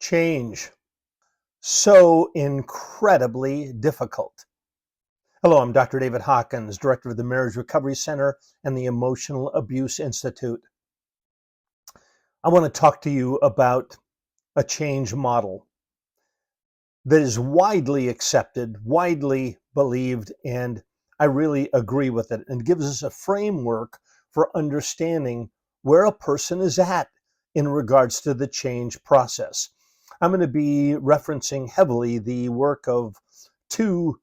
Change. So incredibly difficult. Hello, I'm Dr. David Hawkins, Director of the Marriage Recovery Center and the Emotional Abuse Institute. I want to talk to you about a change model that is widely accepted, widely believed, and I really agree with it, and gives us a framework for understanding where a person is at in regards to the change process. I'm going to be referencing heavily the work of two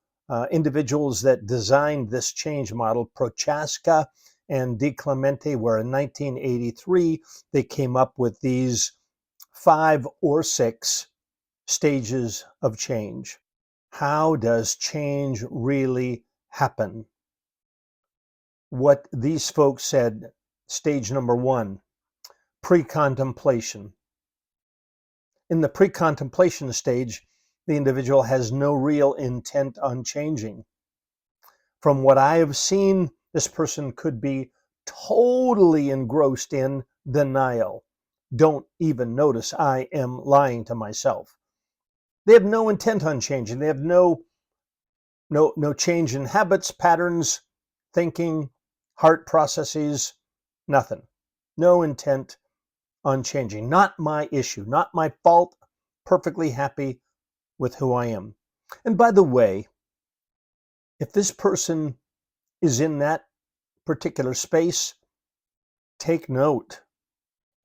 individuals that designed this change model, Prochaska and Di Clemente, where in 1983 they came up with these 5 or 6 stages of change. How does change really happen? What these folks said, stage number 1, pre-contemplation. In the pre-contemplation stage, the individual has no real intent on changing. From what I have seen, this person could be totally engrossed in denial. Don't even notice I am lying to myself. They have no intent on changing. They have no change in habits, patterns, thinking, heart processes, nothing. No intent on changing. Not my issue, not my fault. Perfectly happy with who I am. And by the way, if this person is in that particular space, take note.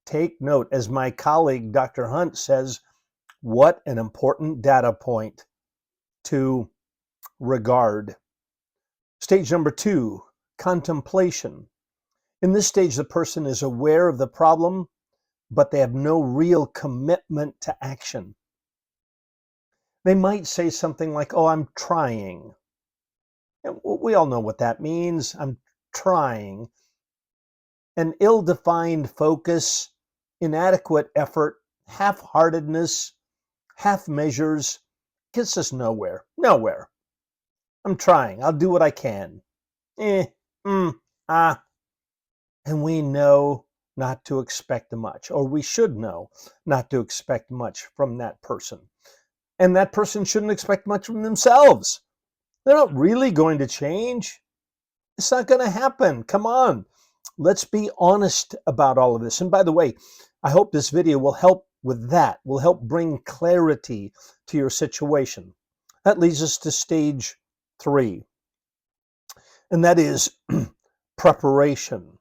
Take note. As my colleague, Dr. Hunt, says, what an important data point to regard. Stage number 2, contemplation. In this stage, the person is aware of the problem, but they have no real commitment to action. They might say something like, oh, I'm trying. And we all know what that means. I'm trying. An ill-defined focus, inadequate effort, half-heartedness, half measures gets us nowhere. Nowhere. I'm trying. I'll do what I can. And we know not to expect much, or we should know not to expect much from that person. And that person shouldn't expect much from themselves. They're not really going to change. It's not going to happen. Come on. Let's be honest about all of this. And by the way, I hope this video will help with that, will help bring clarity to your situation. That leads us to stage 3, and that is preparation.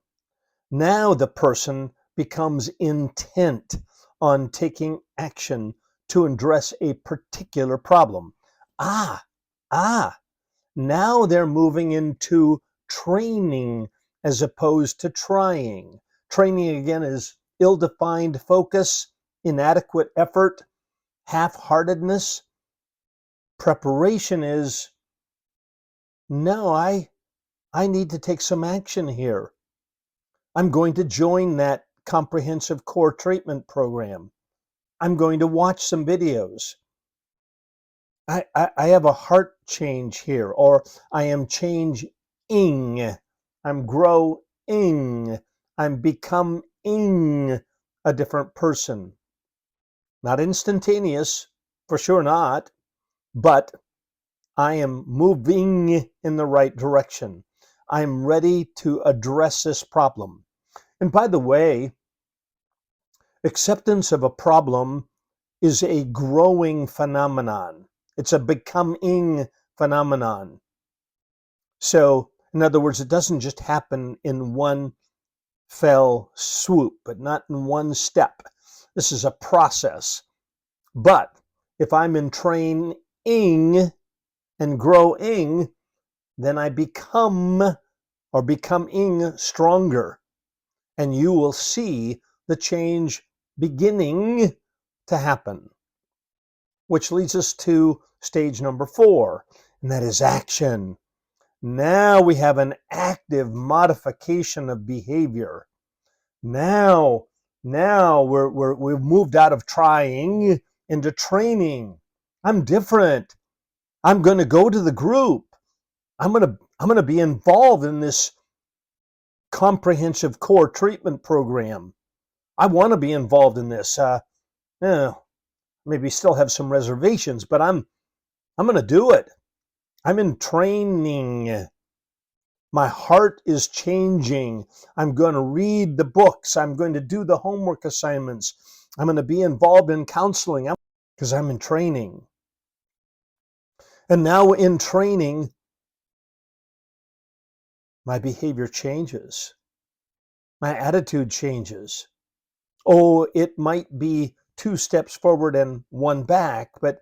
Now the person becomes intent on taking action to address a particular problem. Now they're moving into training as opposed to trying. Training, again, is ill-defined focus, inadequate effort, half-heartedness. Preparation is, no, I need to take some action here. I'm going to join that comprehensive core treatment program. I'm going to watch some videos. I have a heart change here, or I am changing. I'm growing. I'm becoming a different person. Not instantaneous, for sure not, but I am moving in the right direction. I'm ready to address this problem. And by the way, acceptance of a problem is a growing phenomenon. It's a becoming phenomenon. So, in other words, it doesn't just happen in one fell swoop, but not in one step. This is a process. But if I'm in training and growing, then I become or becoming stronger. And you will see the change beginning to happen. Which leads us to stage number 4, and that is action. Now we have an active modification of behavior. Now we've moved out of trying into training. I'm different. I'm going to go to the group. I'm going to be involved in this comprehensive core treatment program. I want to be involved in this. Maybe still have some reservations, but I'm going to do it. I'm in training. My heart is changing. I'm going to read the books. I'm going to do the homework assignments. I'm going to be involved in counseling because I'm in training. And now in training, my behavior changes. My attitude changes. Oh, it might be 2 steps forward and 1 back, but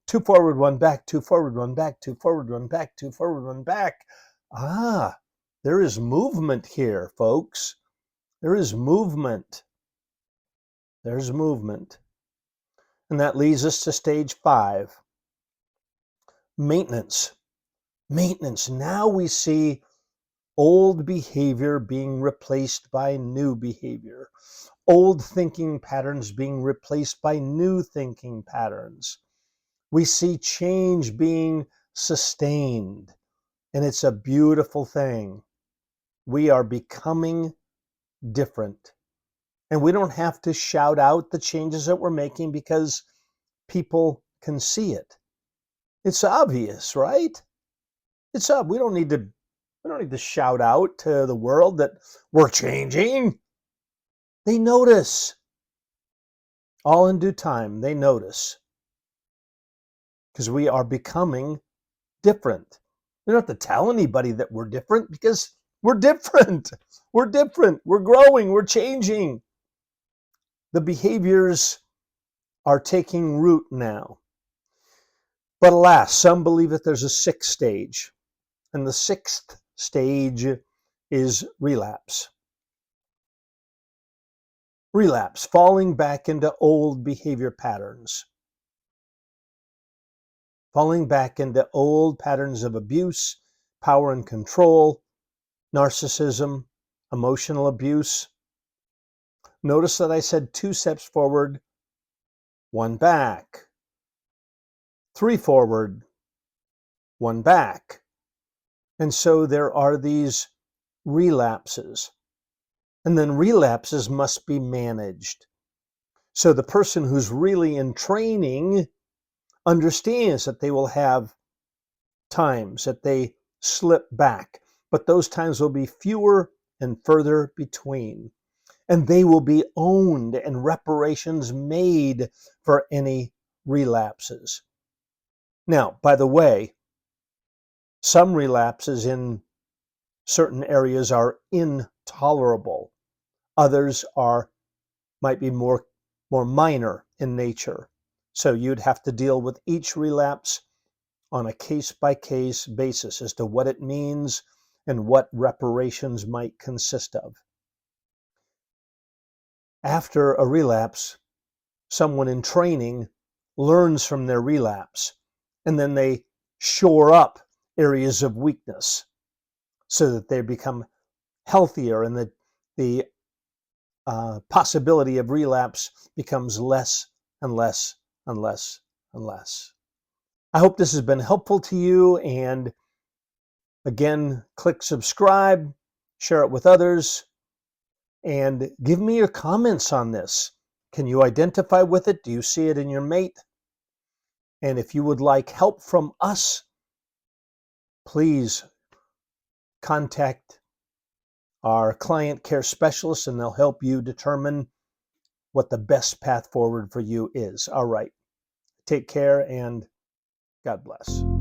2 forward, 1 back, 2 forward, 1 back, 2 forward, 1 back, 2 forward, 1 back. There is movement here, folks. There is movement. There's movement. And that leads us to stage 5. Maintenance. Maintenance. Now we see old behavior being replaced by new behavior. Old thinking patterns being replaced by new thinking patterns. We see change being sustained, and it's a beautiful thing. We are becoming different, and we don't have to shout out the changes that we're making because people can see it. It's obvious, right? It's up. We don't need to shout out to the world that we're changing. They notice. All in due time, they notice. Because we are becoming different. We don't have to tell anybody that we're different because we're different. We're different. We're growing. We're changing. The behaviors are taking root now. But alas, some believe that there's a 6th stage. And the 6th stage is relapse. Relapse, falling back into old behavior patterns. Falling back into old patterns of abuse, power and control, narcissism, emotional abuse. Notice that I said 2 steps forward, 1 back. 3 forward, 1 back. And so there are these relapses. And then relapses must be managed. So the person who's really in training understands that they will have times that they slip back, but those times will be fewer and further between. And they will be owned and reparations made for any relapses. Now, by the way, some relapses in certain areas are intolerable. Others might be more minor in nature. So you'd have to deal with each relapse on a case-by-case basis as to what it means and what reparations might consist of. After a relapse, someone in training learns from their relapse, and then they shore up areas of weakness so that they become healthier and the possibility of relapse becomes less and less and less and less. I hope this has been helpful to you, and again, click subscribe, share it with others, and give me your comments on this. Can you identify with it? Do you see it in your mate? And if you would like help from us, please contact our client care specialist and they'll help you determine what the best path forward for you is. All right. Take care and God bless.